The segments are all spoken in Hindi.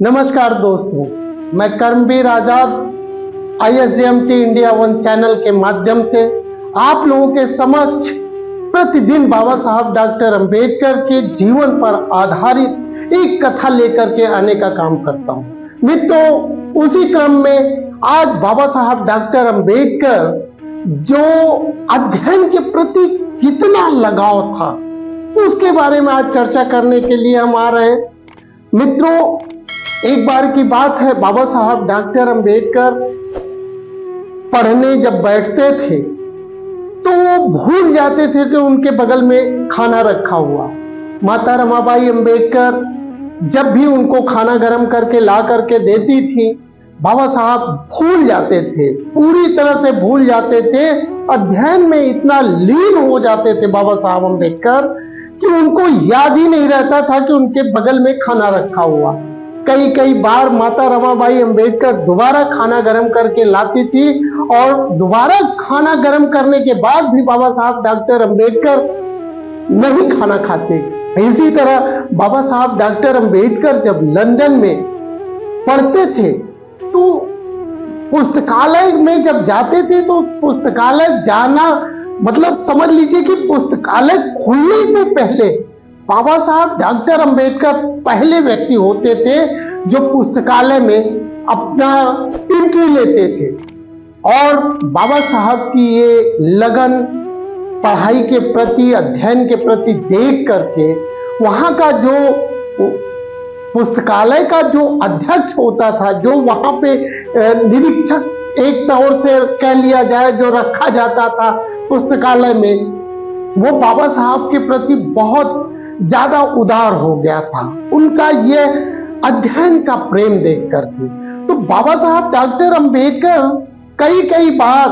नमस्कार दोस्तों, मैं कर्मवीर आजाद ISJMT इंडिया 1 चैनल के माध्यम से आप लोगों के समक्ष प्रतिदिन बाबा साहब डॉक्टर अंबेडकर के जीवन पर आधारित एक कथा लेकर के आने का काम करता हूं। मित्रों, उसी क्रम में आज बाबा साहब डॉक्टर अंबेडकर जो अध्ययन के प्रति कितना लगाव था, उसके बारे में आज चर्चा करने के लिए हम आ रहे हैं। मित्रों, एक बार की बात है, बाबा साहब डॉक्टर अंबेडकर पढ़ने जब बैठते थे तो वो भूल जाते थे कि उनके बगल में खाना रखा हुआ। माता रमाबाई अंबेडकर जब भी उनको खाना गर्म करके ला करके देती थी, बाबा साहब भूल जाते थे, पूरी तरह से भूल जाते थे। अध्ययन में इतना लीन हो जाते थे बाबा साहब अंबेडकर कि उनको याद ही नहीं रहता था कि उनके बगल में खाना रखा हुआ। कई कई बार माता रमाबाई अंबेडकर दोबारा खाना गर्म करके लाती थी और दोबारा खाना गर्म करने के बाद भी बाबा साहब डॉक्टर अंबेडकर नहीं खाना खाते। इसी तरह बाबा साहब डॉक्टर अंबेडकर जब लंदन में पढ़ते थे तो पुस्तकालय में जब जाते थे तो पुस्तकालय जाना मतलब समझ लीजिए कि पुस्तकालय खुलने से पहले बाबा साहब डॉक्टर अंबेडकर पहले व्यक्ति होते थे जो पुस्तकालय में अपना एंट्री लेते थे। और बाबा साहब की ये लगन पढ़ाई के प्रति, अध्ययन के प्रति देख करके वहां का जो पुस्तकालय का जो अध्यक्ष होता था, जो वहां पे निरीक्षक एक तौर से कह लिया जाए जो रखा जाता था पुस्तकालय में, वो बाबा साहब के प्रति बहुत ज्यादा उदार हो गया था, उनका ये अध्ययन का प्रेम देख करके। तो बाबा साहब डॉक्टर अंबेडकर कई कई बार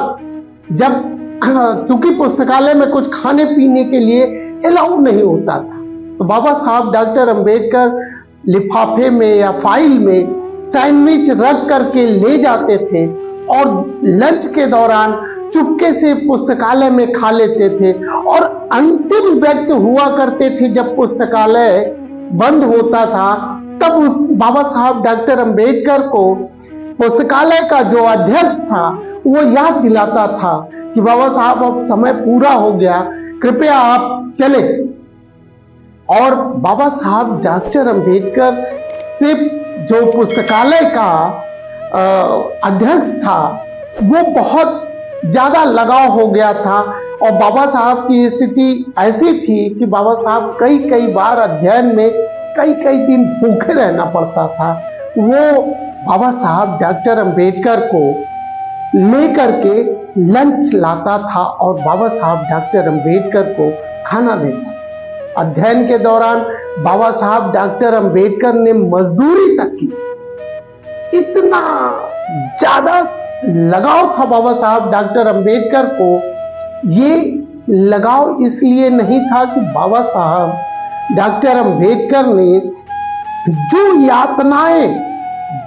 जब चूंकि पुस्तकालय में कुछ खाने पीने के लिए अलाउ नहीं होता था, तो बाबा साहब डॉक्टर अंबेडकर लिफाफे में या फाइल में सैंडविच रख करके ले जाते थे और लंच के दौरान चुपके से पुस्तकालय में खा लेते थे। और अंतिम व्यक्त हुआ करते थे जब पुस्तकालय बंद होता था, तब उस बाबा साहब डॉक्टर अंबेडकर को पुस्तकालय का जो अध्यक्ष था वो याद दिलाता था कि बाबा साहब अब समय पूरा हो गया, कृपया आप चले। और बाबा साहब डॉक्टर अंबेडकर से जो पुस्तकालय का अध्यक्ष था वो बहुत ज्यादा लगाव हो गया था। और बाबा साहब की स्थिति ऐसी थी कि बाबा साहब कई कई बार अध्ययन में कई कई दिन भूखे रहना पड़ता था। वो बाबा साहब डॉक्टर अंबेडकर को लेकर के लंच लाता था और बाबा साहब डॉक्टर अंबेडकर को खाना देता था। अध्ययन के दौरान बाबा साहब डॉक्टर अंबेडकर ने मजदूरी तक की। इतना ज्यादा लगाव था बाबा साहब डॉक्टर अंबेडकर को। ये लगाव इसलिए नहीं था कि बाबा साहब डॉक्टर अंबेडकर ने जो यातनाएं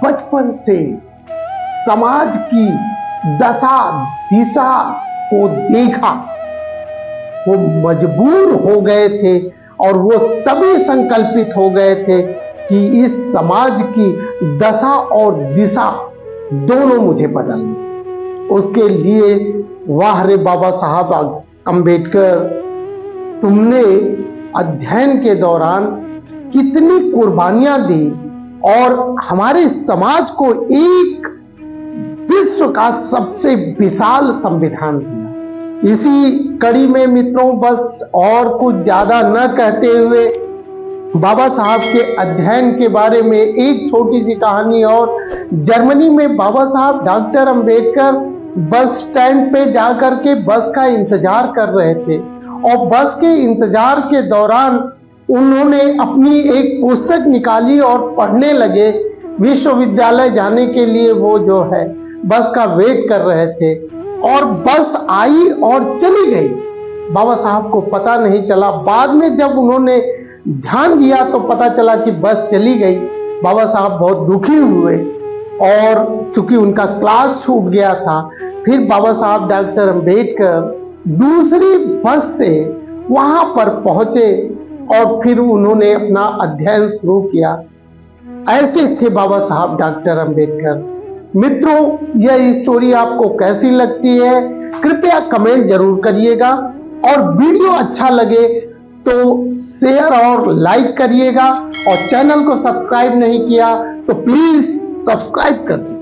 बचपन से समाज की दशा दिशा को देखा, वो मजबूर हो गए थे और वो तभी संकल्पित हो गए थे कि इस समाज की दशा और दिशा दोनों मुझे बदलनी। उसके लिए वाह रे बाबा साहब अंबेडकर, तुमने अध्ययन के दौरान कितनी कुर्बानियां दी और हमारे समाज को एक विश्व का सबसे विशाल संविधान दिया। इसी कड़ी में मित्रों, बस और कुछ ज्यादा न कहते हुए बाबा साहब के अध्ययन के बारे में एक छोटी सी कहानी। और जर्मनी में बाबा साहब डॉक्टर अंबेडकर बस स्टैंड पे जाकर के बस का इंतजार कर रहे थे और बस के इंतजार के दौरान उन्होंने अपनी एक पुस्तक निकाली और पढ़ने लगे। विश्वविद्यालय जाने के लिए वो जो है बस का वेट कर रहे थे और बस आई और चली गई। बाबा साहब को पता नहीं चला। बाद में जब उन्होंने ध्यान दिया तो पता चला कि बस चली गई। बाबा साहब बहुत दुखी हुए और चूंकि उनका क्लास छूट गया था, फिर बाबा साहब डॉक्टर अंबेडकर दूसरी बस से वहां पर पहुंचे और फिर उन्होंने अपना अध्ययन शुरू किया। ऐसे थे बाबा साहब डॉक्टर अंबेडकर। मित्रों, यह स्टोरी आपको कैसी लगती है कृपया कमेंट जरूर करिएगा, और वीडियो अच्छा लगे तो शेयर और लाइक करिएगा, और चैनल को सब्सक्राइब नहीं किया तो प्लीज सब्सक्राइब कर दीजिए।